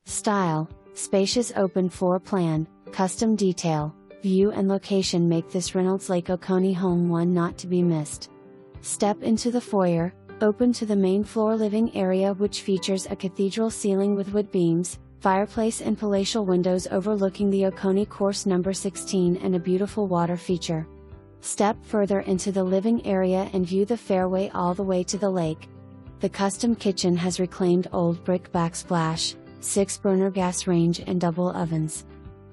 Style, spacious open floor plan, custom detail, view and location make this Reynolds Lake Oconee home one not to be missed. Step into the foyer, open to the main floor living area which features a cathedral ceiling with wood beams, fireplace and palatial windows overlooking the Oconee Course number 16 and a beautiful water feature. Step further into the living area and view the fairway all the way to the lake. The custom kitchen has reclaimed old brick backsplash, 6-burner gas range and double ovens.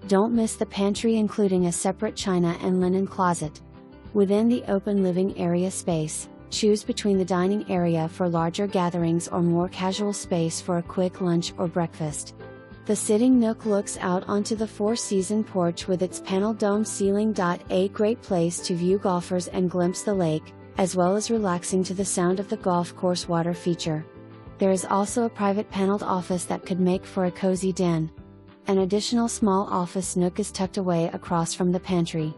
Don't miss the pantry including a separate china and linen closet. Within the open living area space, choose between the dining area for larger gatherings or more casual space for a quick lunch or breakfast. The sitting nook looks out onto the four-season porch with its paneled dome ceiling.a great place to view golfers and glimpse the lake, as well as relaxing to the sound of the golf course water feature. There is also a private paneled office that could make for a cozy den. An additional small office nook is tucked away across from the pantry.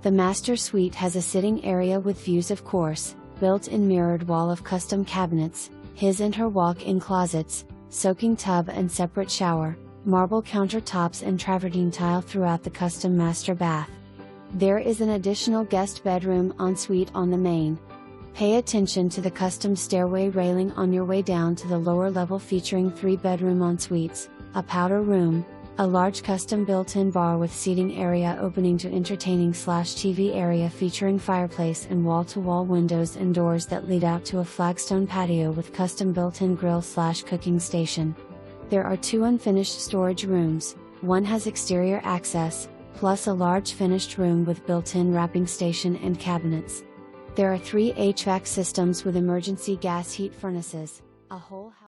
The master suite has a sitting area with views of course, built-in mirrored wall of custom cabinets, his and her walk-in closets, soaking tub and separate shower, marble countertops and travertine tile throughout the custom master bath. There is an additional guest bedroom ensuite on the main. Pay attention to the custom stairway railing on your way down to the lower level featuring 3-bedroom ensuites, a powder room, a large custom built-in bar with seating area opening to entertaining/TV area featuring fireplace and wall-to-wall windows and doors that lead out to a flagstone patio with custom built-in grill/cooking station. There are 2 unfinished storage rooms, one has exterior access, plus a large finished room with built-in wrapping station and cabinets. There are 3 HVAC systems with emergency gas heat furnaces, a whole house